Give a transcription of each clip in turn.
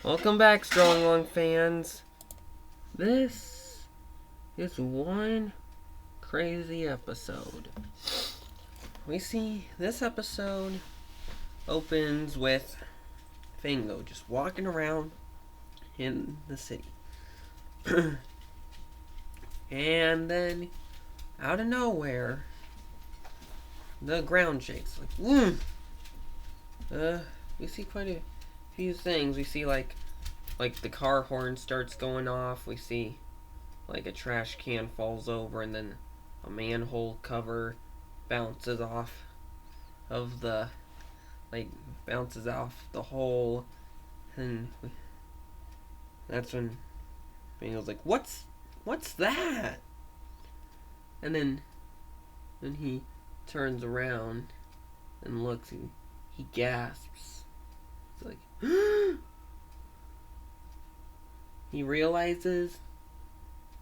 Welcome back, Strong Long fans. This is one crazy episode. We see this episode opens with Fango just walking around in the city. And then, out of nowhere, the ground shakes. We see quite a few things. We see like the car horn starts going off. We see like a trash can falls over, and then a manhole cover bounces off of the bounces off the hole, and that's when Mango's like, "What's that?" And then he turns around and looks, and he gasps. It's like he realizes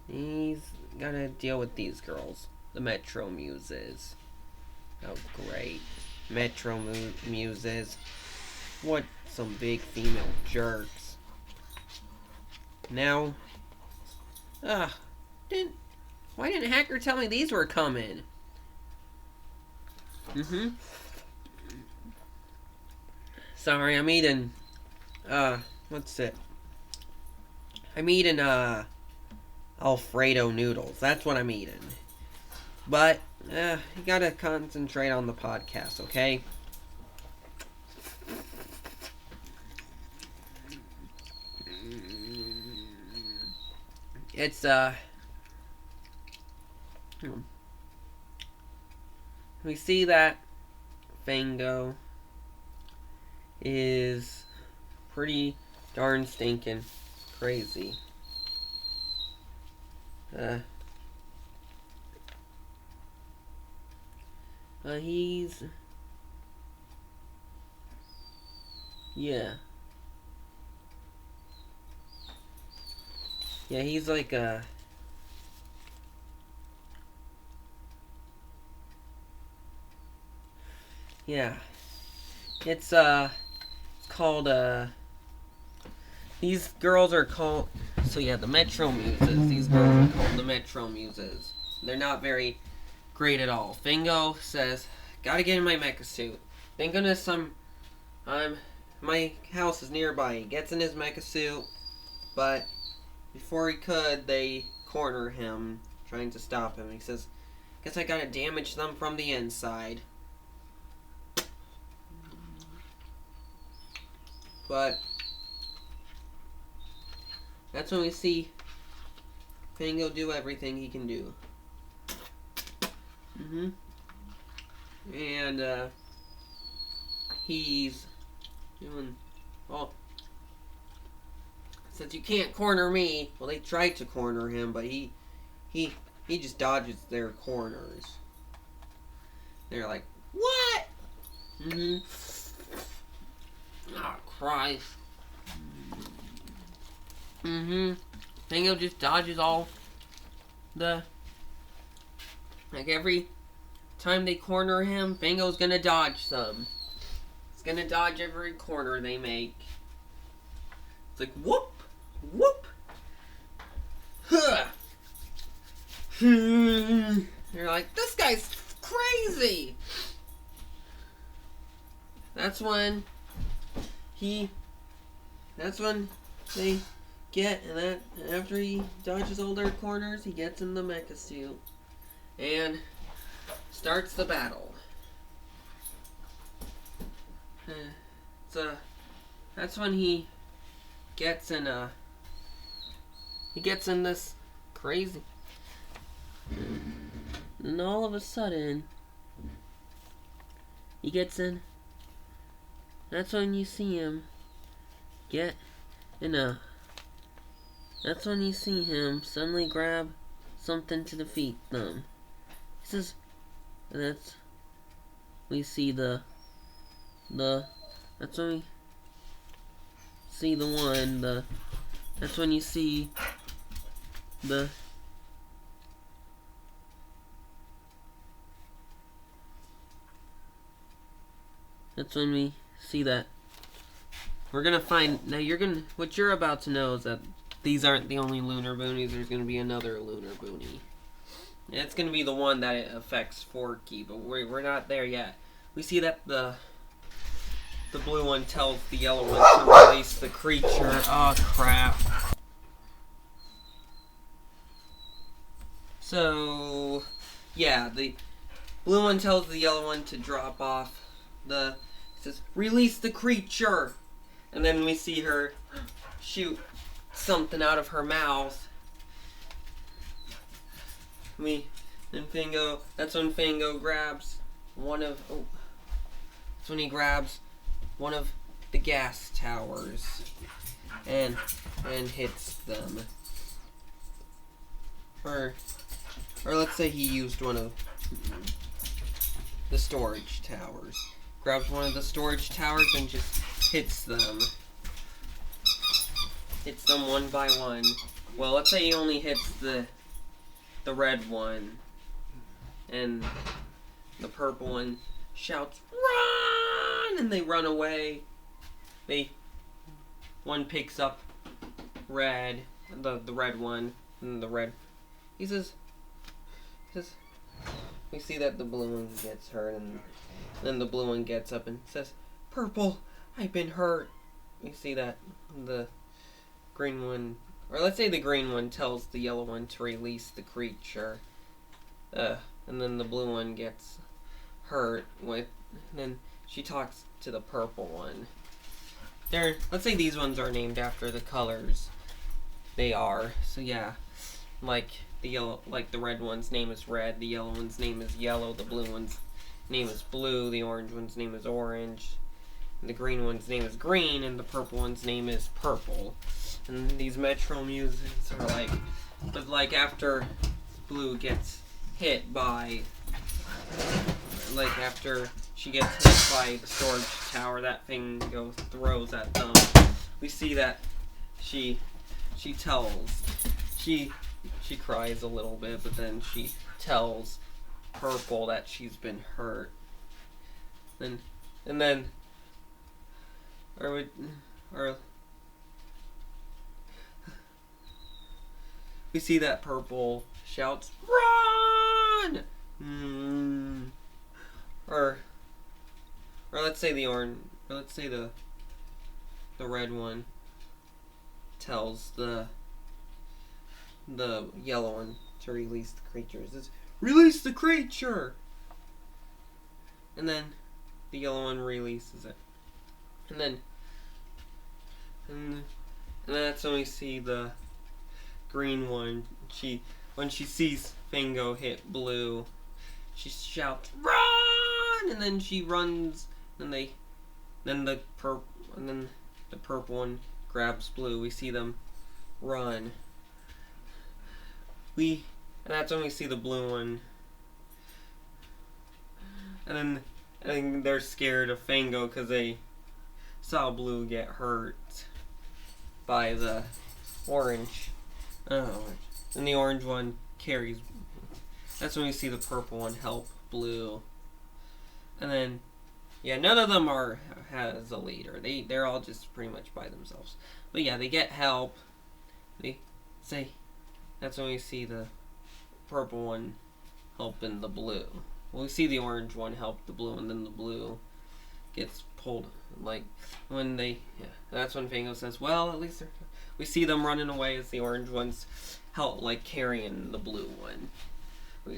he's gotta deal with these girls, the Metro Muses. Oh, great. Metro Muses. What some big female jerks. Now, why didn't Hacker tell me these were coming? Sorry, I'm eating, what's it? I'm eating, Alfredo noodles. That's what I'm eating. But, you gotta concentrate on the podcast, okay? It's, we see that Fango is pretty darn stinking crazy. He's... Yeah. Yeah, he's like a... Yeah. It's called, these girls are called... So yeah, the Metro Muses. These girls are called the Metro Muses. They're not very great at all. Fango says, "Gotta get in my mecha suit." Thank goodness my house is nearby. He gets in his mecha suit, but before he could, they corner him, trying to stop him. He says, "Guess I gotta damage them from the inside." But that's when we see Fango do everything he can do. And he's doing, well, since you can't corner me, well, they tried to corner him, but he just dodges their corners. They're like, "What?" Oh, Christ. Fango just dodges all the... Like, every time they corner him, Fango's gonna dodge some. He's gonna dodge every corner they make. It's like, whoop! Whoop! Huh! They're like, "This guy's crazy!" That's when they get, and after he dodges all their corners, he gets in the mecha suit and starts the battle. That's when he gets in this crazy, and all of a sudden he gets in. That's when you see him get in a... That's when you see him suddenly grab something to defeat them. He says, and that's... We see that's when we see that's when you see that's when we see that We're gonna find now. What you're about to know is that these aren't the only lunar boonies. There's gonna be another lunar boonie. And it's gonna be the one that affects Forky, but we're not there yet. We see that the blue one tells the yellow one to release the creature. Oh crap. So yeah, the blue one tells the yellow one to drop off it says, release the creature! And then we see her shoot something out of her mouth. That's when Fango grabs that's when he grabs one of the gas towers and hits them. Or let's say he used one of the storage towers. Grabs one of the storage towers and just hits them. Hits them one by one. Well, let's say he only hits the red one. And the purple one shouts, run! And they run away. One picks up red, the red one, and the red. He says, we see that the blue one gets hurt, and then the blue one gets up and says, purple, I've been hurt. We see that the green one, or let's say the green one tells the yellow one to release the creature. And then the blue one gets hurt then she talks to the purple one. Let's say these ones are named after the colors they are. So yeah, like the red one's name is red, the yellow one's name is yellow, the blue one's name is blue, the orange one's name is orange, the green one's name is green, and the purple one's name is purple. And these Metro muses are but after blue gets hit by, after she gets hit by the storage tower, that thing throws at them. We see that she cries a little bit, but then she tells Purple that she's been hurt. We see that Purple shouts, run! Or let's say the red one tells the yellow one to release the creature. It says, release the creature! And then the yellow one releases it. And then that's when we see the green one. When she sees Fango hit blue, she shouts, run! And then she runs, and then the purple one grabs blue. We see them run. And that's when we see the blue one. And then they're scared of Fango because they saw blue get hurt by the orange. And the orange one carries. That's when we see the purple one help blue. And then, yeah, none of them has a leader. They're all just pretty much by themselves. But yeah, they get help. That's when we see the purple one helping the blue. Well, we see the orange one help the blue, and then the blue gets pulled. That's when Fango says, well, at least we see them running away as the orange one's help, carrying the blue one.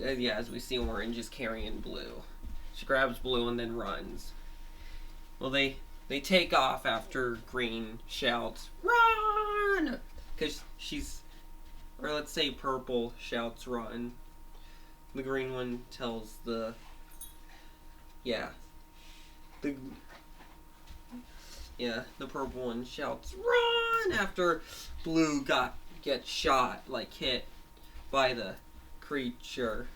As we see orange is carrying blue. She grabs blue and then runs. Well, they take off after green shouts, run! Because let's say purple shouts run. The green one tells the purple one shouts, run! After blue gets shot, hit by the creature.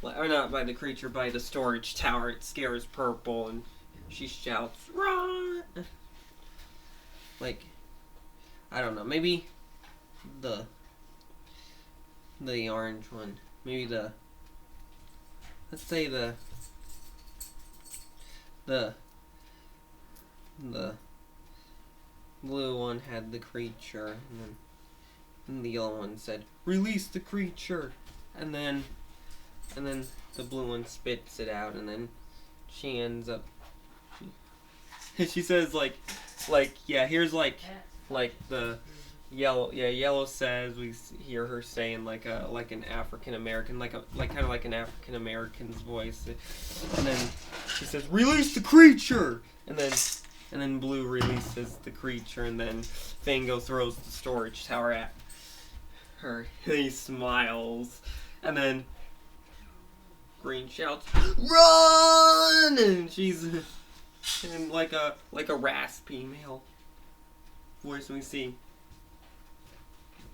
Or not by the creature, by the storage tower. It scares purple and she shouts, run! I don't know, maybe the orange one. Maybe let's say blue one had the creature, and the yellow one said, "Release the creature," and then the blue one spits it out, and then she ends up. She says yeah, here's like the yellow. Yeah, yellow says, we hear her saying like an African American, kind of like an African American's voice, and then she says, "Release the creature," and then blue releases the creature, and then Fango throws the storage tower at her. He smiles, and then green shouts, "Run!" And she's in like a raspy male voice, and we see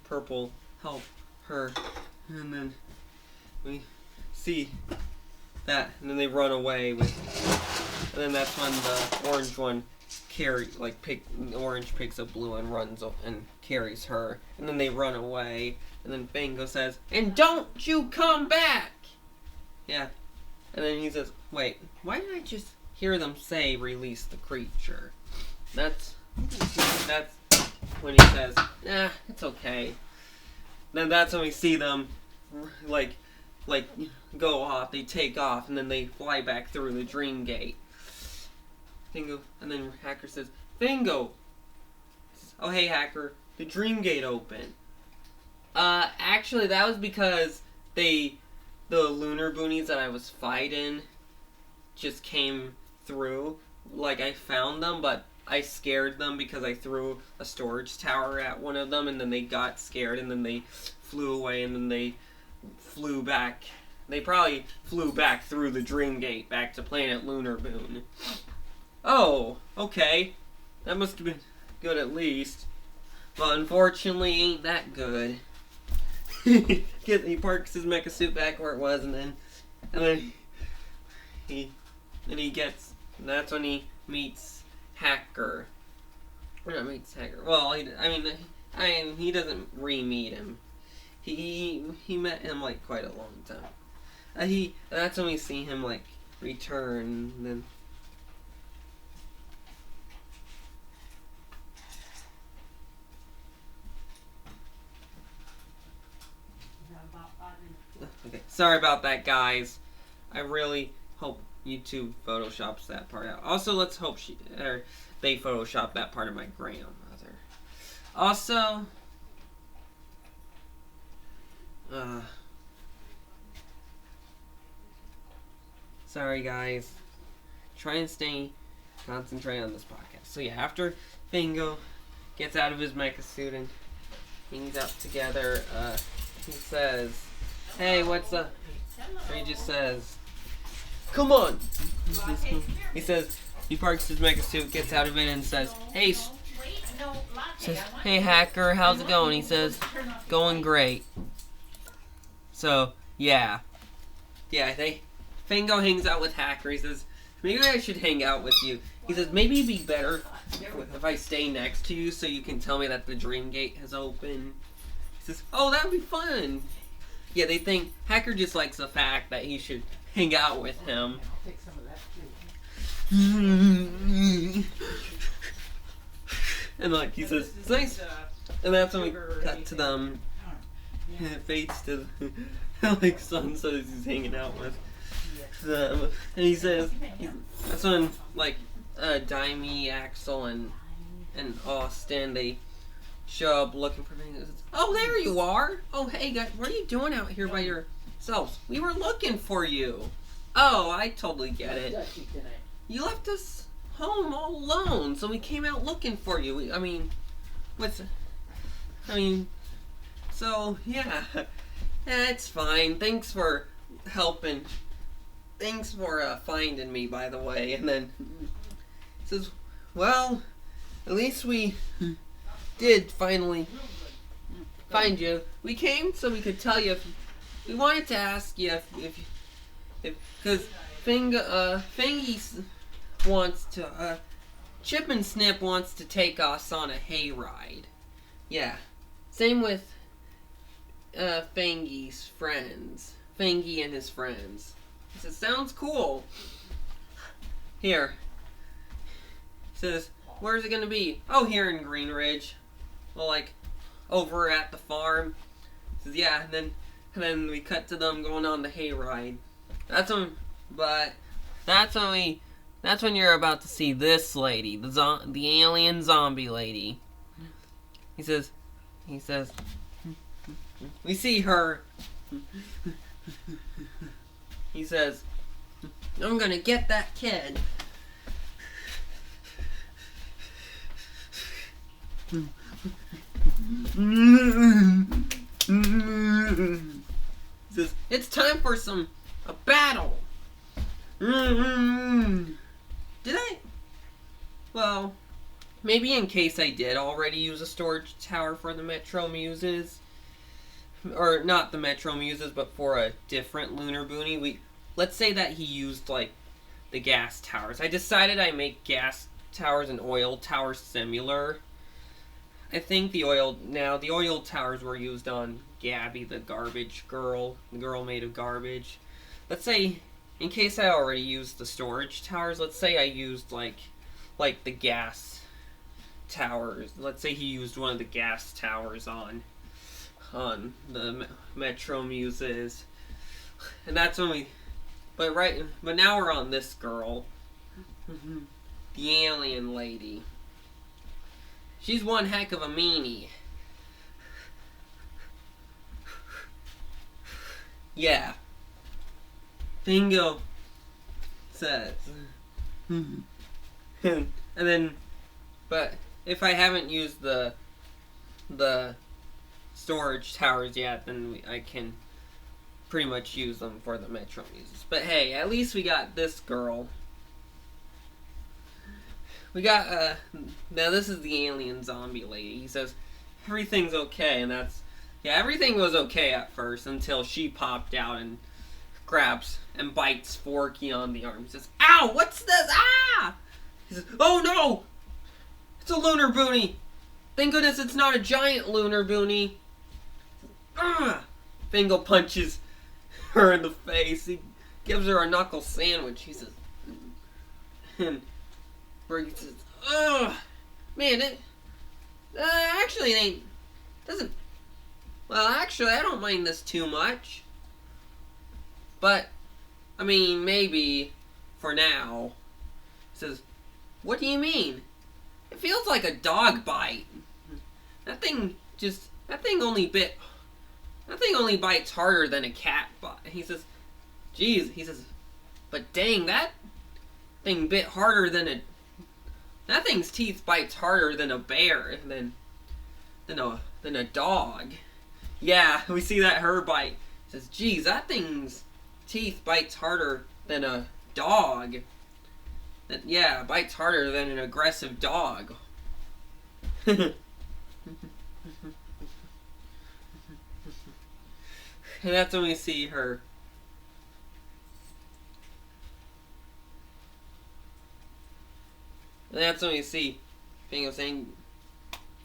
purple help her, and then we see that, and then they run away with, and then that's when the orange one orange picks up blue and runs and carries her, and then they run away, and then Fango says, "And don't you come back!" Yeah, and then he says, "Wait, why did I just hear them say release the creature?" That's when he says, "Nah, it's okay." Then that's when we see them like go off. They take off, and then they fly back through the dream gate. Fango, and then Hacker says, "Fango." "Oh, hey, Hacker, the dream gate opened." Actually, that was because the lunerboonies that I was fighting just came through. Like, I found them, but I scared them because I threw a storage tower at one of them, and then they got scared, and then they flew away, and then they flew back. They probably flew back through the dream gate back to planet Lunerboon. Oh, okay. That must have been good at least. But unfortunately, ain't that good. He parks his mecha suit back where it was, and then that's when he meets Hacker. Or not meets Hacker. Well, he doesn't re-meet him. He met him like quite a long time. That's when we see him like return, and then. Okay, sorry about that, guys. I really hope YouTube photoshops that part out. Also, let's hope they photoshop that part of my grandmother. Also, sorry guys. Try and concentrate on this podcast. So yeah, after Fango gets out of his mecha suit and hangs out together, he says, "Hey, what's up?" Or he just says, "Come on." He says, he parks his mecha suit, gets out of it, and says, "Hey, Hacker, how's it going?" He says, "Going great." So yeah, Fango hangs out with Hacker. He says, "Maybe I should hang out with you." He says, "Maybe it'd be better if I stay next to you so you can tell me that the dream gate has opened." He says, "Oh, that would be fun." Yeah, they think Hacker just likes the fact that he should hang out with him. I'll take some of that too. And like he says, "It's nice." And that's when we cut to them. And it fades to like Sun says he's hanging out with them. And he says, that's when like Dimey, Axel, and Austin, they show up looking for me. "Oh, there you are. Oh, hey guys, what are you doing out here by yourselves? We were looking for you." "Oh, I totally get it. You left us home all alone, so we came out looking for you. So yeah, it's fine. Thanks for helping. Thanks for finding me, by the way." And then he says, "Well, at least we did finally find you. We came so we could tell you. We wanted to ask you if because Fangy wants to Chip and Snip wants to take us on a hayride. Yeah, same with Fangy's friends. Fangy and his friends." He says, "Sounds cool." Here. He says, where's it gonna be? Oh, here in Green Ridge. Well, like, over at the farm. He says, yeah, and then we cut to them going on the hayride. That's when you're about to see this lady, the alien zombie lady. He says, we see her. He says, I'm gonna get that kid. He says, it's time for a battle. Did I? Well, maybe in case I did already use a storage tower for the Metro Muses. Or not the Metro Muses, but for a different lunerboonie. Let's say that he used, like, the gas towers. I decided I make gas towers and oil towers similar. I think the oil towers were used on Gabby, the garbage girl. The girl made of garbage. Let's say, in case I already used the storage towers, let's say I used, like the gas towers. Let's say he used one of the gas towers on the Metro Muses. And that's when we... But now we're on this girl. The alien lady. She's one heck of a meanie. Yeah. Fango says. and then, but if I haven't used the storage towers yet, then I can pretty much use them for the Metro Muses. But hey, at least we got this girl. We got, now this is the alien zombie lady. He says, everything's okay, and yeah, everything was okay at first until she popped out and grabs and bites Forky on the arm. He says, ow, what's this? Ah! He says, oh no! It's a lunerboonie! Thank goodness it's not a giant lunerboonie! Ah! Fango punches her in the face. He gives her a knuckle sandwich. He says, and Forky says, ugh! Man, actually it ain't, well, actually, I don't mind this too much. But, I mean, maybe, for now. He says, what do you mean? It feels like a dog bite. That thing only bites harder than a cat bite. He says, geez, he says, but dang, that thing bit harder than that thing's teeth bites harder than a bear, than a dog. Yeah, we see that her bite. He says, geez, that thing's teeth bites harder than a dog. Yeah, bites harder than an aggressive dog. And that's when we see her. And that's when we see Fango saying,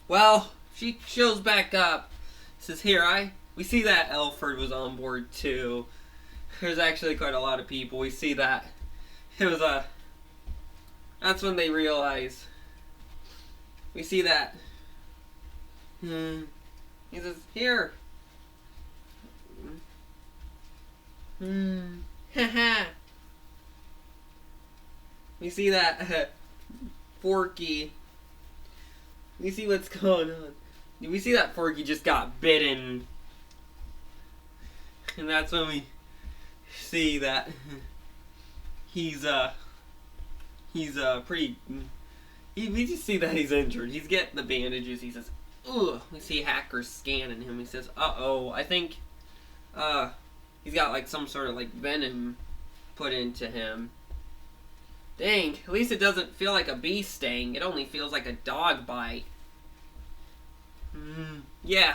well, she shows back up. Says, here, we see that Alfred was on board too. There's actually quite a lot of people. We see that. It was that's when they realize. We see that. He says, here. Haha. We see that Forky. We see what's going on. We see that Forky just got bitten. And that's when we see that he's pretty... We just see that he's injured. He's getting the bandages. He says, ugh. We see Hacker scanning him. He says, uh-oh, I think, he's got, like, some sort of, like, venom put into him. Dang, at least it doesn't feel like a bee sting. It only feels like a dog bite. Yeah.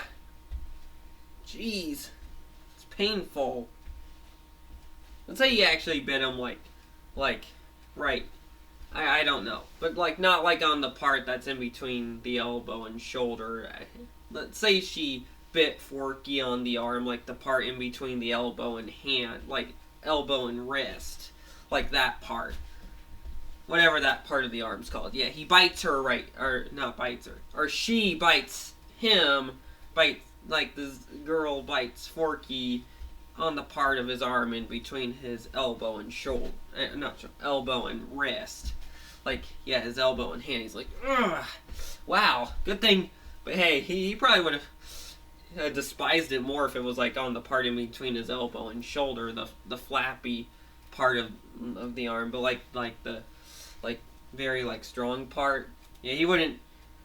Jeez. It's painful. Let's say you actually bit him, like, right. I don't know. But, like, not, like, on the part that's in between the elbow and shoulder. Let's say she bit Forky on the arm, like, the part in between the elbow and hand. Like, elbow and wrist. Like, that part. whatever that part of the arm's called. Yeah, he bites her right, or not bites her, or she bites him, bites, like this girl bites Forky on the part of his arm in between his elbow and shoulder, elbow and wrist. Like, yeah, his elbow and hand. He's like, ugh, wow, good thing. But hey, he probably would have despised it more if it was like on the part in between his elbow and shoulder, the flappy part of the arm. But like the very like strong part. Yeah, he wouldn't.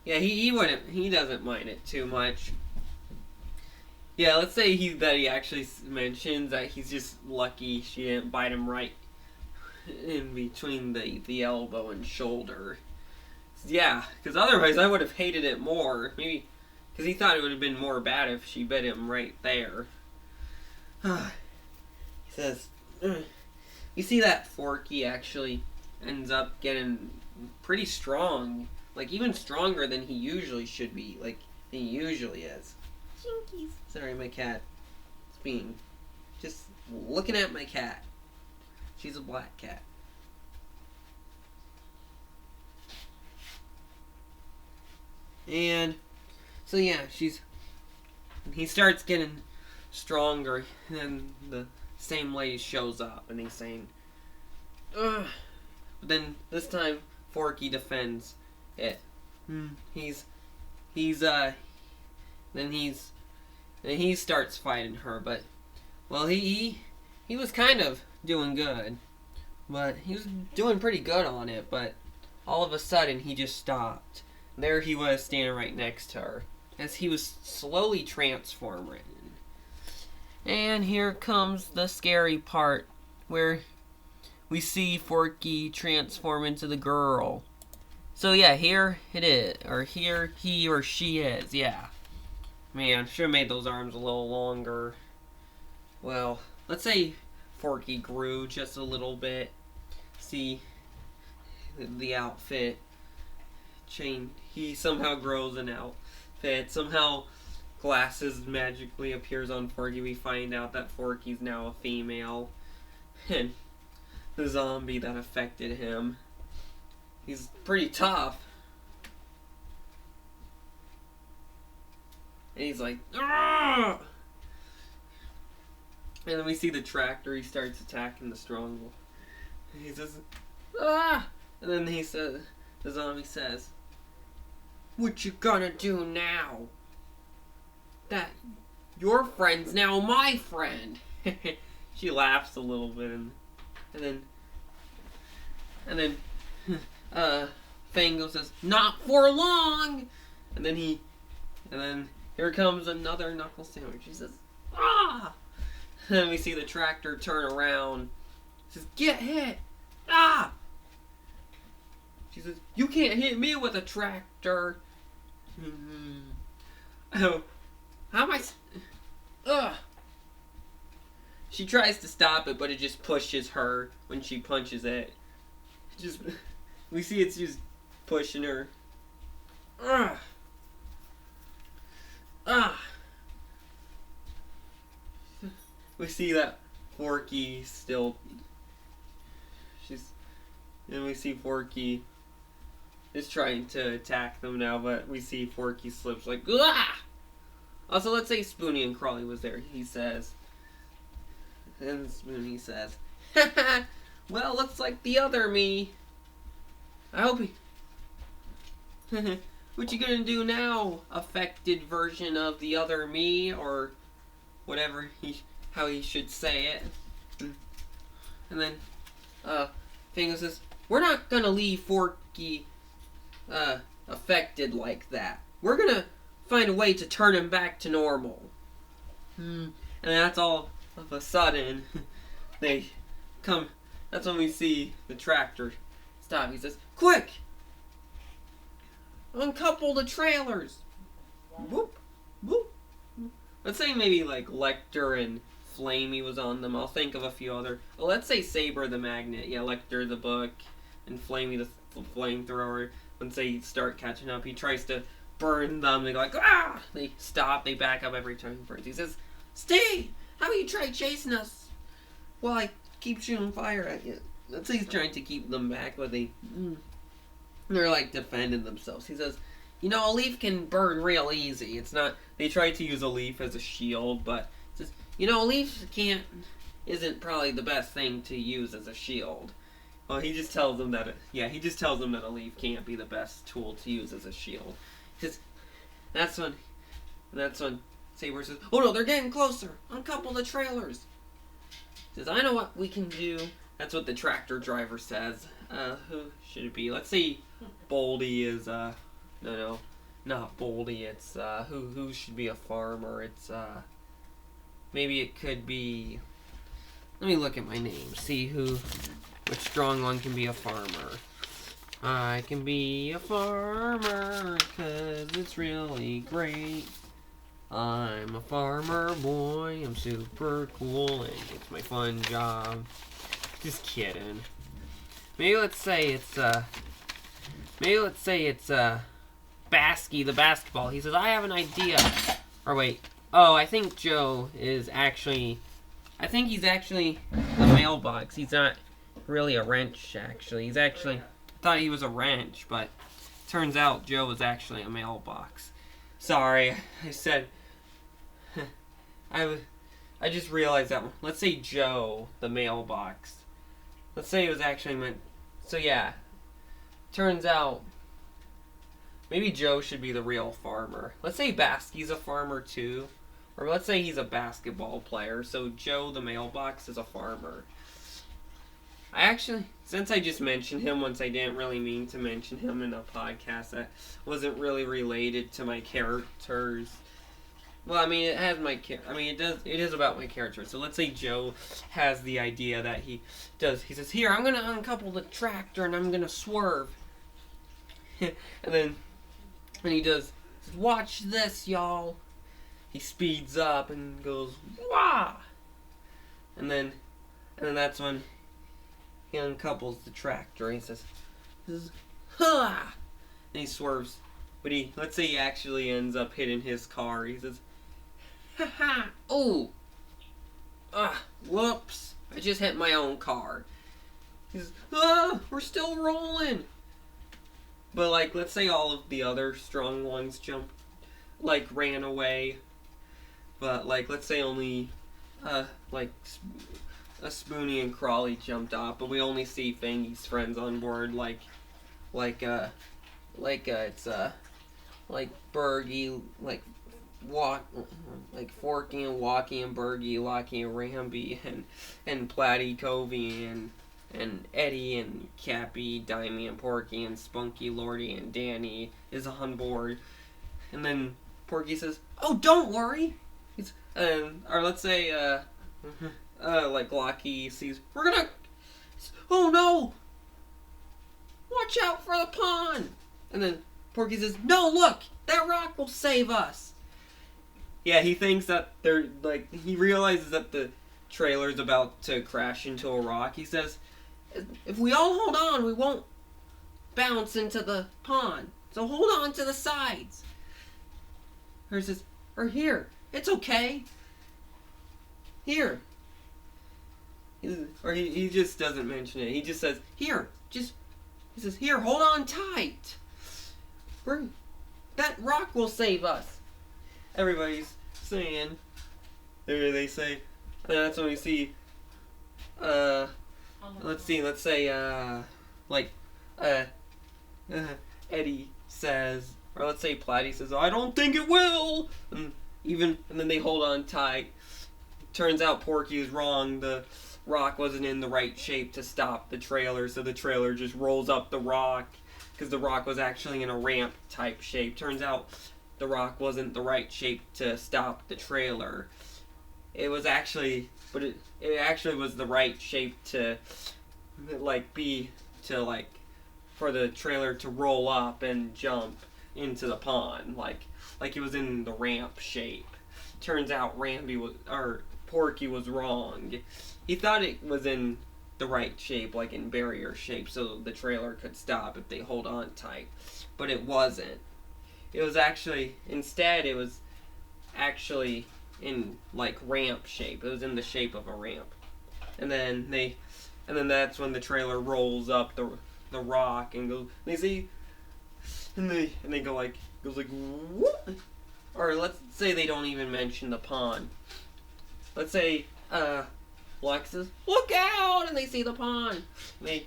Yeah, he wouldn't. He doesn't mind it too much. Yeah, let's say that he actually mentions that he's just lucky she didn't bite him right in between the elbow and shoulder. Yeah, because otherwise I would have hated it more. Maybe because he thought it would have been more bad if she bit him right there. He says, you see that Forky actually ends up getting pretty strong. Like, even stronger than he usually should be. Like, he usually is. Jinkies. Sorry, my cat is being... just looking at my cat. She's a black cat. And... so yeah, he starts getting stronger, and then the same lady shows up, and he's saying, ugh. But then, this time, Forky defends it. Then he starts fighting her, but, well, he was kind of doing good, but he was doing pretty good on it, but all of a sudden he just stopped. There he was standing right next to her, as he was slowly transforming. And here comes the scary part, where we see Forky transform into the girl. So yeah, here it is, or here he or she is, yeah. Man, should have made those arms a little longer. Well, let's say Forky grew just a little bit. See the outfit chain. He somehow grows an outfit. Somehow glasses magically appears on Forky. We find out that Forky's now a female. And the zombie that affected him, he's pretty tough. And he's like, argh! And then we see the tractor. He starts attacking the strong one. He says, ah! And then the zombie says, what you gonna do now? That your friend's now my friend. She laughs a little bit, and then Fango says, not for long. And then here comes another knuckle sandwich. He says, ah! And then we see the tractor turn around. He says, get hit! Ah! She says, you can't hit me with a tractor. Oh, how am I? Ugh. She tries to stop it, but it just pushes her when she punches it. We see it's just pushing her. Ugh. Ah. We see that Forky still. And we see Forky is trying to attack them now, but we see Forky slips like, ah! Also, let's say Spoonie and Crawly was there. He says, and Spoonie says, haha, well, looks like the other me. I hope he... What you gonna do now, affected version of the other me, or whatever how he should say it. And then, Fango says, we're not gonna leave Forky, affected like that. We're gonna find a way to turn him back to normal. And that's all of a sudden, they come, that's when we see the tractor stop. He says, quick! Uncouple the trailers! Whoop! Whoop! Let's say maybe like Lecter and Flamey was on them. I'll think of a few other. Well, let's say Saber the Magnet. Yeah, Lecter the book, and Flamey the flamethrower. Once they start catching up, he tries to burn them. They go like, ah! They stop. They back up every time he burns. He says, stay! How about you try chasing us? Well, I keep shooting fire at you. let's say he's trying to keep them back, but they're like defending themselves. He says, you know, a leaf can burn real easy. It's not. They try to use a leaf as a shield, but says, you know, a leaf isn't probably the best thing to use as a shield. Well, he just tells them that. He just tells them that a leaf can't be the best tool to use as a shield. Because that's when Saber says, "Oh no, they're getting closer. Uncouple the trailers." He says, "I know what we can do." That's what the tractor driver says. Who should it be? Let's say Boldy is no, not Boldy. It's who should be a farmer. It's maybe it could be. Let me look at my name. See which strong one can be a farmer. I can be a farmer 'cause it's really great. I'm a farmer boy. I'm super cool and it's my fun job. Just kidding. Maybe let's say it's Basky the basketball. He says, I have an idea. Or wait. Oh, I think Joe is actually. I think he's actually a mailbox. He's not really a wrench, actually. He's actually. I thought he was a wrench, but turns out Joe was actually a mailbox. Sorry, I said. I just realized that. Let's say Joe, the mailbox. Let's say it was actually meant. So yeah. Turns out. Maybe Joe should be the real farmer. Let's say Basky's a farmer too. Or let's say he's a basketball player. So Joe, the mailbox, is a farmer. I actually, since I just mentioned him once, I didn't really mean to mention him in a podcast that wasn't really related to my characters. Well, I mean, it has my it is about my character. So let's say Joe has the idea that he says, here, I'm going to uncouple the tractor and I'm going to swerve. and he does, watch this, y'all. He speeds up and goes, wah! And then that's when he uncouples the tractor and he says, ha! And he swerves. But let's say he actually ends up hitting his car. He says, ha ha! Oh! Whoops! I just hit my own car. He says, we're still rolling! But, like, let's say all of the other strong ones ran away. But, like, let's say only, a Spoonie and Crawley jumped off, but we only see Fangy's friends on board, like Bergie, Forky and Walkie and Bergie, Lockie and Ramby, and Platty, Covey, and Eddie and Cappy, Dimey and Porky and Spunky, Lordy and Danny is on board. And then Porky says, "Oh, don't worry." Or let's say, Lockie sees, oh no! Watch out for the pond! And then Porky says, no, look! That rock will save us! Yeah, he thinks that he realizes that the trailer's about to crash into a rock. He says, if we all hold on, we won't bounce into the pond. So hold on to the sides. Or says, or here, it's okay. Here. Or he just doesn't mention it. He just says, here, he says, here, hold on tight. That rock will save us. Everybody's saying, they say, and that's when we see, let's say, Eddie says, or let's say Platty says, I don't think it will. And then they hold on tight. Turns out Porky is wrong. The rock wasn't in the right shape to stop the trailer, so the trailer just rolls up the rock because the rock was actually in a ramp type shape. Turns out the rock wasn't the right shape to stop the trailer. It was actually, but it actually was the right shape to for the trailer to roll up and jump into the pond, like it was in the ramp shape. Turns out Porky was wrong. He thought it was in the right shape, like in barrier shape, so the trailer could stop if they hold on tight. But it wasn't. It was actually in ramp shape. It was in the shape of a ramp. And then and then that's when the trailer rolls up the rock and goes. They see, and they go like goes like what? Or let's say they don't even mention the pond. Let's say Lex says, "Look out!" and they see the pond. They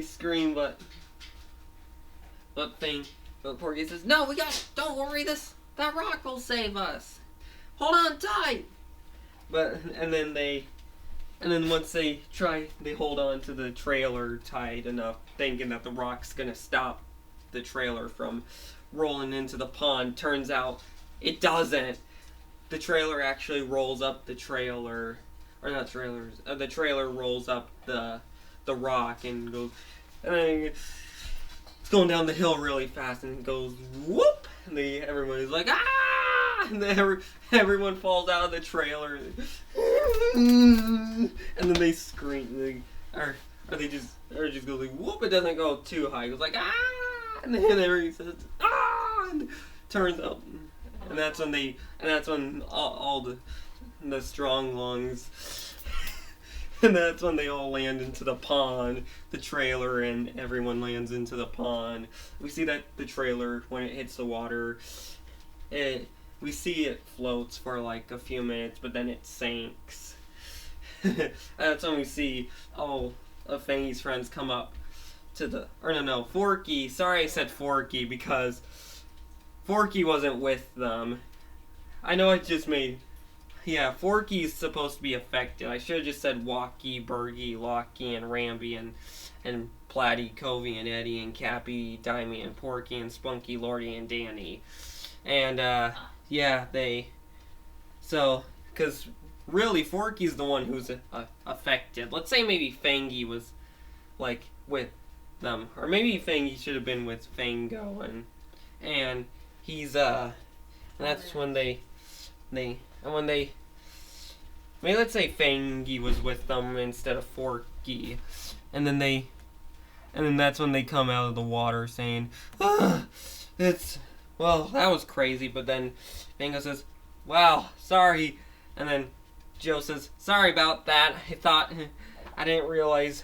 scream, but Forky says, "No, don't worry, that rock will save us. Hold on tight." But and then once they hold on to the trailer tight enough, thinking that the rock's gonna stop the trailer from rolling into the pond. Turns out it doesn't. The trailer actually rolls up the trailer, or not trailers. The trailer rolls up the rock and goes, and then it's going down the hill really fast and it goes whoop, and everybody's like ah, and then everyone falls out of the trailer, and then they scream, or they just go like whoop. It doesn't go too high. It goes like ah, and then everybody says ah, and turns up, and that's when all the strong lungs. And that's when they all land into the pond, the trailer and everyone lands into the pond. We see that the trailer, when it hits the water, we see it floats for like a few minutes, but then it sinks. That's when we see all of Fangy's friends come up to Forky. Sorry I said Forky because Forky wasn't with them. I know it just made... Yeah, Forky's supposed to be affected. I should have just said Walkie, Bergie, Lockie, and Ramby, and Platty, Covey, and Eddie, and Cappy, Dimey, and Porky, and Spunky, Lordy, and Danny. And, yeah, because really, Forky's the one who's affected. Let's say maybe Fangy was, like, with them. Or maybe Fangy should have been with Fango, and he's, that's when maybe let's say Fangy was with them instead of Forky, and then that's when they come out of the water saying, that was crazy, but then Fango says, wow, sorry, and then Joe says, sorry about that, I didn't realize,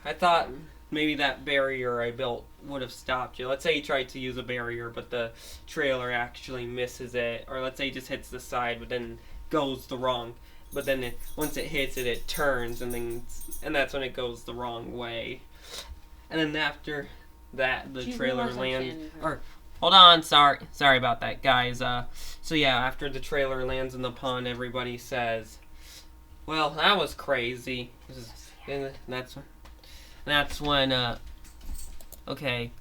I thought maybe that barrier I built would have stopped you. Let's say he tried to use a barrier, but the trailer actually misses it. Or let's say he just hits the side, but then goes the wrong. But then once it hits it, it turns, and that's when it goes the wrong way. And then after that, the trailer lands. Or hold on, sorry about that, guys. So yeah, after the trailer lands in the pond, everybody says, "Well, that was crazy." And that's when okay.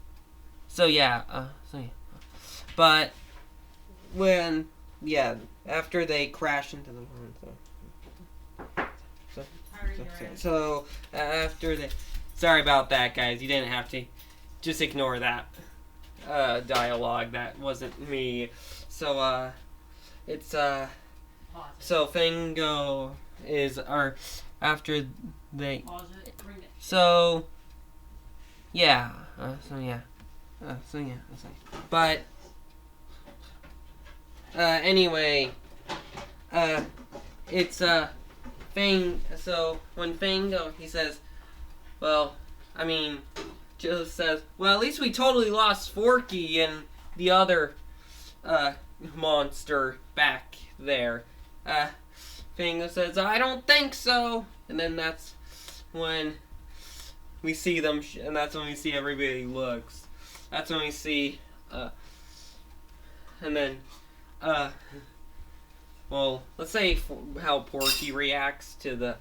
So yeah. But when after they crash into the pond. So after they. Sorry about that, guys. You didn't have to. Just ignore that dialogue. That wasn't me. So it's so Fango is after they. So yeah. But anyway, it's Fang. So when Fango, he says, well, I mean, Joe says, well, at least we totally lost Forky and the other monster back there. Fango says, I don't think so. And then that's when we see them, and that's when we see everybody looks. That's when we see, and then, well, let's say how Porky reacts to the,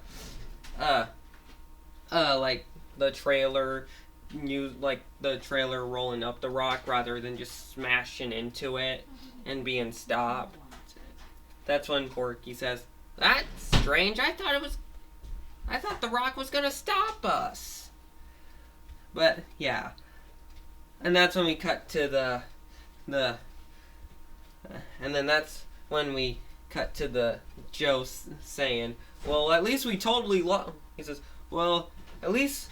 like the trailer, the trailer rolling up the rock rather than just smashing into it and being stopped. That's when Porky says, "That's strange. I thought the rock was gonna stop us." But yeah, and that's when we cut to and then that's when we cut to the Joe saying, "Well, at least we totally lost." He says, "Well, at least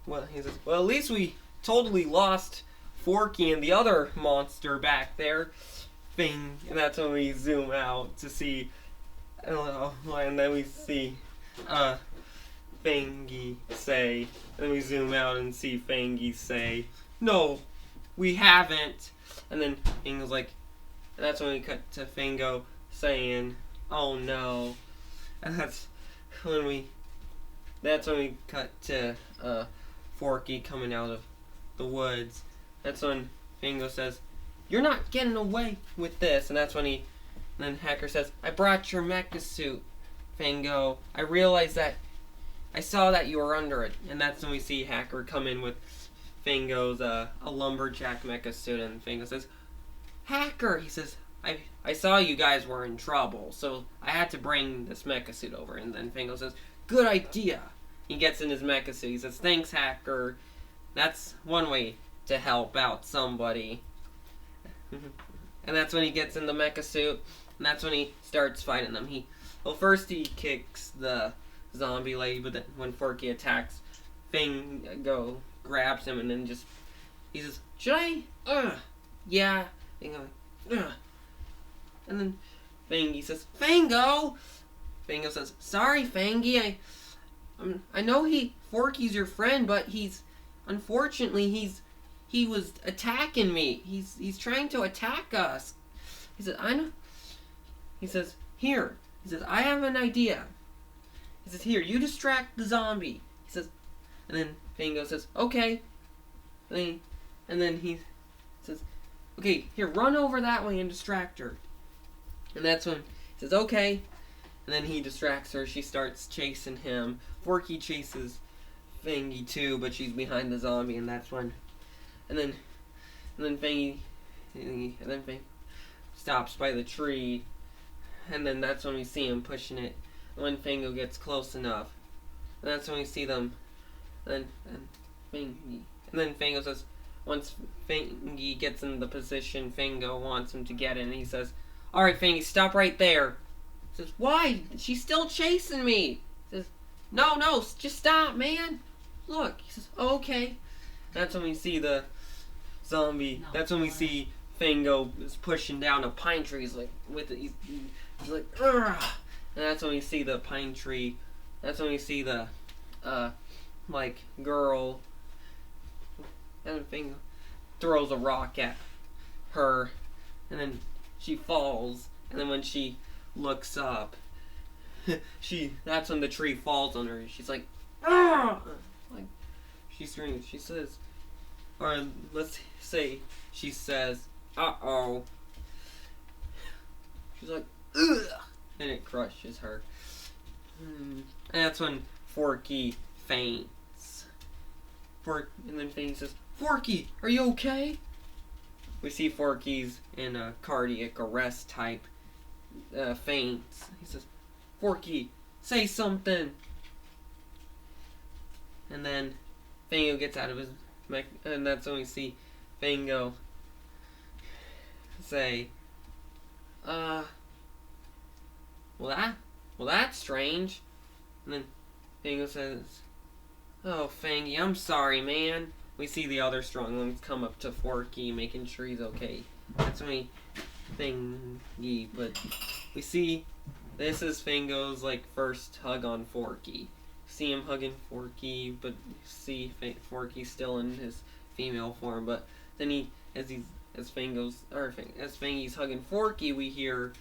we totally lost Forky and the other monster back there." And that's when we zoom out to see, and then we see Fangy say, and then we zoom out and see Fangy say, "No, we haven't." And then Fango's like, and that's when we cut to Fango saying, "Oh no," and that's when we cut to Forky coming out of the woods. That's when Fango says, "You're not getting away with this," and that's when then Hacker says, "I brought your mecha suit, Fango. I realized that I saw that you were under it," and that's when we see Hacker come in with Fango's a lumberjack mecha suit, and Fango says, "Hacker," he says, I saw you guys were in trouble, so I had to bring this mecha suit over." And then Fango says, "Good idea." He gets in his mecha suit. He says, "Thanks, Hacker. That's one way to help out somebody." And that's when he gets in the mecha suit, and that's when he starts fighting them. First he kicks the zombie lady, but then when Forky attacks, Fango grabs him, and then he says, "Should I? Yeah." Fango, ugh. And then Fangy says, "Fango!" Fango says, "Sorry, Fangy. I know Forky's your friend, but unfortunately he was attacking me. He's trying to attack us." He says, "I know." He says, "Here." He says, "I have an idea." He says, "Here, you distract the zombie." He says, and then Fango says, "Okay." And then he says, "Okay, here, run over that way and distract her." And that's when he says, "Okay." And then he distracts her. She starts chasing him. Forky chases Fangy too, but she's behind the zombie, and that's when. And then Fangy stops by the tree, and then that's when we see him pushing it. When Fango gets close enough, and that's when we see them. And then Fango says, once Fangy gets in the position Fango wants him to get in, he says, "All right, Fangy, stop right there." He says, "Why? She's still chasing me." He says, No, just stop, man. Look." He says, "Okay." That's when we see the zombie. That's when we see Fango is pushing down a pine tree. He's like, he's like, "Ugh." And that's when we see the pine tree. That's when we see the, girl. And Fango throws a rock at her, and then she falls. And then when she looks up, that's when the tree falls on her. She's like, "Ah!" Like, she screams. She says, or let's say she says, "Uh-oh." She's like, "Ugh!" And it crushes her. And that's when Forky faints. And then Fangy says, "Forky, are you okay?" We see Forky's in a cardiac arrest type faints. He says, "Forky, say something." And then Fango gets out of his mech, and that's when we see Fango say, well, that's strange." And then Fango says, "Oh, Fangy, I'm sorry, man." We see the other strong ones come up to Forky, making sure he's okay. That's when we Fangy, but we see this is Fango's first hug on Forky. See him hugging Forky, but see Forky still in his female form. But then as Fangy's hugging Forky, we hear.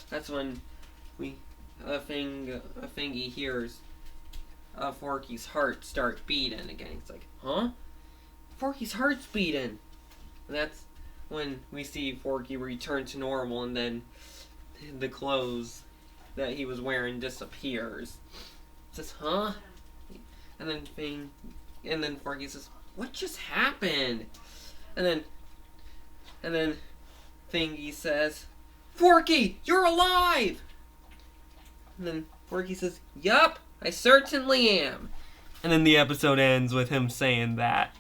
That's when Fangy hears Forky's heart start beating again. He's like, "Huh? Forky's heart's beating." And that's when we see Forky return to normal, and then the clothes that he was wearing disappears. He says, "Huh?" And then Forky says, "What just happened?" And then Fangy says, "Forky, you're alive!" And then Forky says, "Yup, I certainly am." And then the episode ends with him saying that.